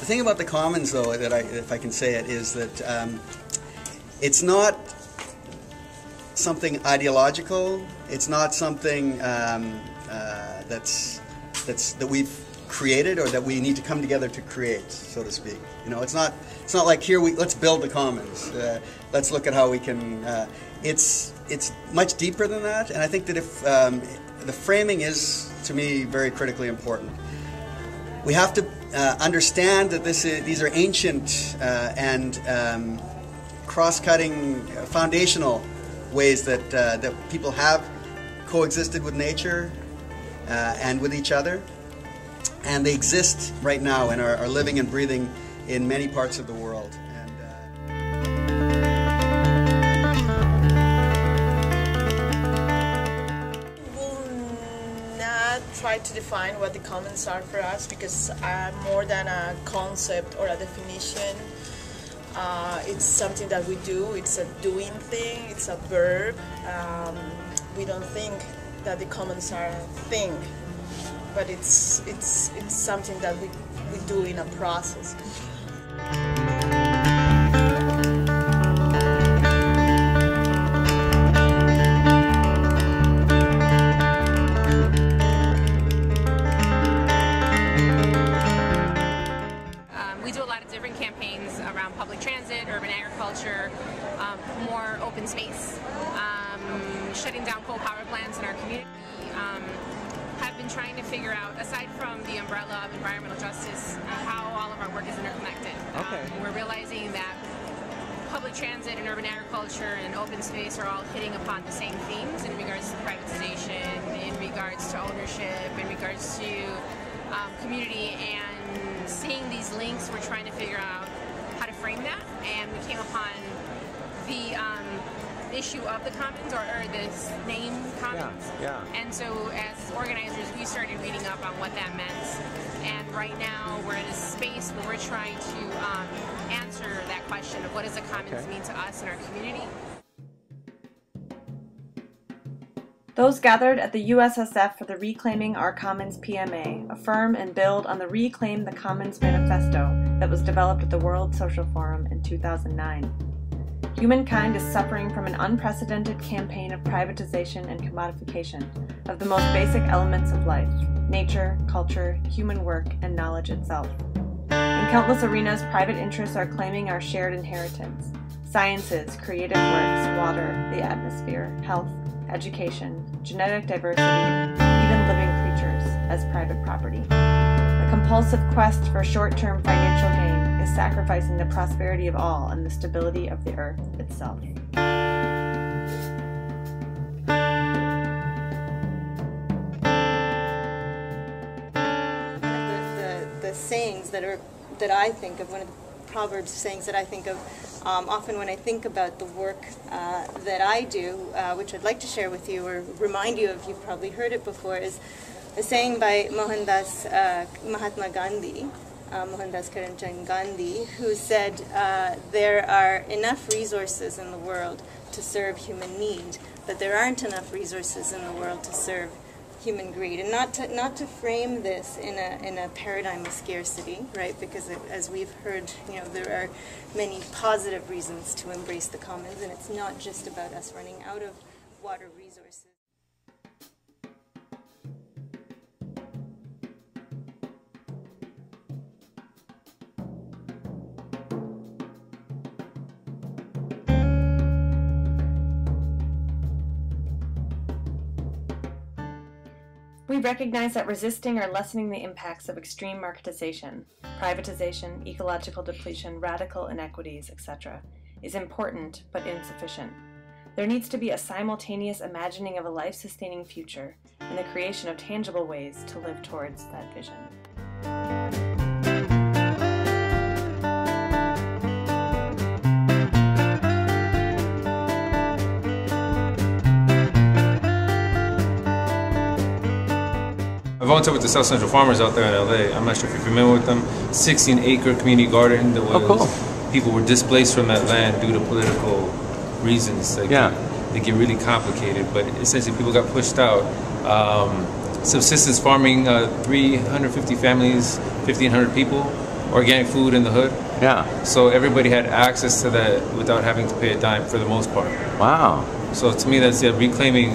The thing about the commons, though, that if I can say it, is that it's not something ideological. It's not something that we've created or that we need to come together to create, so to speak. You know, it's not like here let's build the commons. Let's look at how we can. It's much deeper than that, and I think that if the framing is, to me, very critically important. We have to understand that these are ancient and cross-cutting, foundational ways that people have coexisted with nature and with each other, and they exist right now and are living and breathing in many parts of the world. Try to define what the commons are for us, because more than a concept or a definition, it's something that we do. It's a doing thing. It's a verb. We don't think that the commons are a thing, but it's something that we do in a process. Public transit, urban agriculture, more open space, shutting down coal power plants in our community. Have been trying to figure out, aside from the umbrella of environmental justice, how all of our work is interconnected. Okay. We're realizing that public transit and urban agriculture and open space are all hitting upon the same themes in regards to privatization, in regards to ownership, in regards to community, and seeing these links, we're trying to figure out how to frame that, and we came upon the issue of the commons, or this name commons. Yeah. And so as organizers, we started reading up on what that meant, and right now we're in a space where we're trying to answer that question of what does the commons mean to us and our community. Those gathered at the USSF for the Reclaiming Our Commons PMA affirm and build on the Reclaim the Commons Manifesto that was developed at the World Social Forum in 2009. Humankind is suffering from an unprecedented campaign of privatization and commodification of the most basic elements of life: nature, culture, human work, and knowledge itself. In countless arenas, private interests are claiming our shared inheritance: sciences, creative works, water, the atmosphere, health, education, genetic diversity, even living creatures as private property. A compulsive quest for short-term financial gain is sacrificing the prosperity of all and the stability of the earth itself. The sayings that I think of, one of the Proverbs sayings that I think of often when I think about the work that I do, which I'd like to share with you or remind you of, you've probably heard it before, is a saying by Mahatma Gandhi, Mohandas Karamchand Gandhi, who said, there are enough resources in the world to serve human need, but there aren't enough resources in the world to serve human greed. And not to frame this in a paradigm of scarcity, right? Because as we've heard, there are many positive reasons to embrace the commons, and it's not just about us running out of water resources. We recognize that resisting or lessening the impacts of extreme marketization, privatization, ecological depletion, radical inequities, etc., is important but insufficient. There needs to be a simultaneous imagining of a life-sustaining future and the creation of tangible ways to live towards that vision. I volunteered with the South Central Farmers out there in LA. I'm not sure if you're familiar with them. 16-acre community garden that was, people were displaced from that land due to political reasons. They get really complicated, but essentially people got pushed out. Subsistence farming, 350 families, 1,500 people, organic food in the hood. Yeah. So everybody had access to that without having to pay a dime for the most part. Wow. So to me, that's reclaiming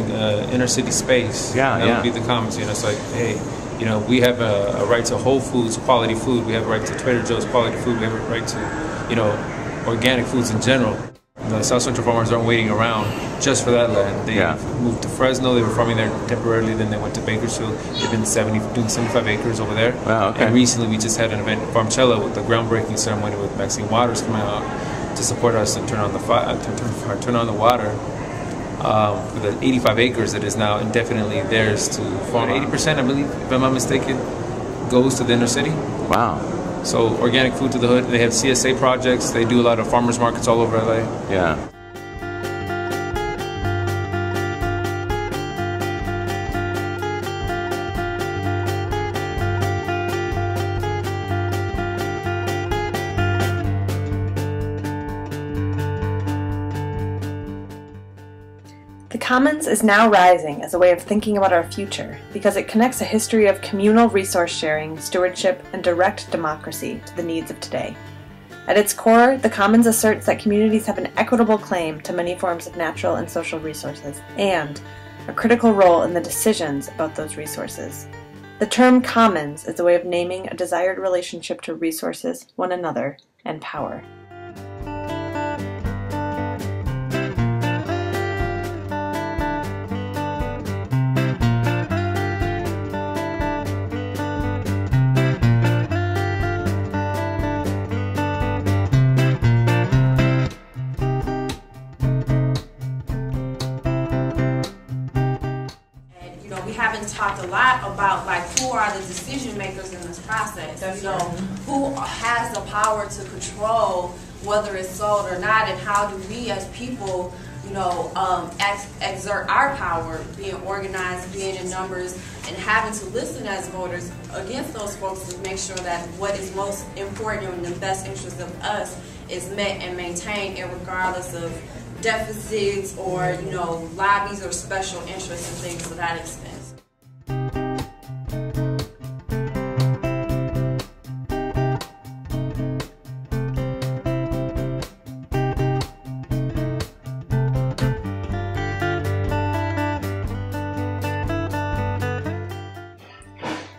inner city space. Yeah, that would be the commons. You know, it's like, hey, you know, we have a right to Whole Foods quality food. We have a right to Trader Joe's quality food. We have a right to, you know, organic foods in general. The South Central farmers aren't waiting around just for that land. They moved to Fresno. They were farming there temporarily. Then they went to Bakersfield. They've been doing 75 acres over there. Wow, okay. And recently, we just had an event in Farmcella with the groundbreaking ceremony with Maxine Waters coming out to support us and turn on the turn on the water. For the 85 acres that is now indefinitely theirs to farm. 80%, I believe, if I'm not mistaken, goes to the inner city. Wow. So organic food to the hood. They have CSA projects. They do a lot of farmers markets all over LA. Yeah. The Commons is now rising as a way of thinking about our future because it connects a history of communal resource sharing, stewardship, and direct democracy to the needs of today. At its core, the Commons asserts that communities have an equitable claim to many forms of natural and social resources, and a critical role in the decisions about those resources. The term commons is a way of naming a desired relationship to resources, one another, and power. We haven't talked a lot about like who are the decision makers in this process. You know, who has the power to control whether it's sold or not, and how do we as people, you know, exert our power, being organized, being in numbers, and having to listen as voters against those folks to make sure that what is most important and in the best interest of us is met and maintained, regardless of deficits or, you know, lobbies or special interests and things to that extent.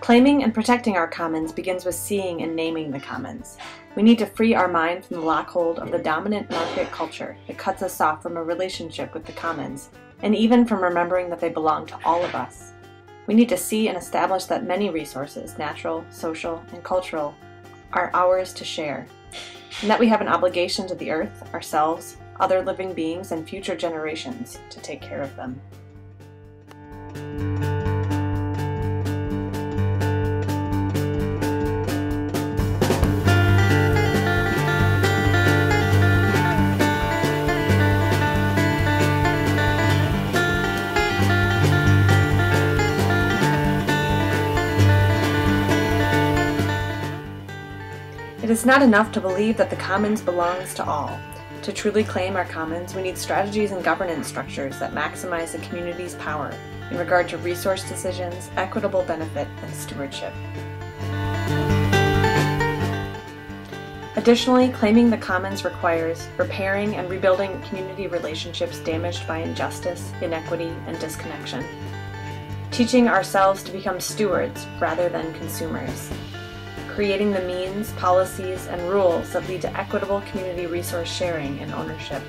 Claiming and protecting our commons begins with seeing and naming the commons. We need to free our mind from the lockhold of the dominant market culture that cuts us off from a relationship with the commons, and even from remembering that they belong to all of us. We need to see and establish that many resources, natural, social, and cultural, are ours to share, and that we have an obligation to the earth, ourselves, other living beings, and future generations to take care of them. It is not enough to believe that the commons belongs to all. To truly claim our commons, we need strategies and governance structures that maximize the community's power in regard to resource decisions, equitable benefit, and stewardship. Additionally, claiming the commons requires repairing and rebuilding community relationships damaged by injustice, inequity, and disconnection. Teaching ourselves to become stewards rather than consumers. Creating the means, policies, and rules that lead to equitable community resource sharing and ownership.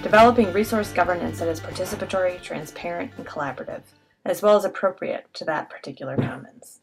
Developing resource governance that is participatory, transparent, and collaborative, as well as appropriate to that particular commons.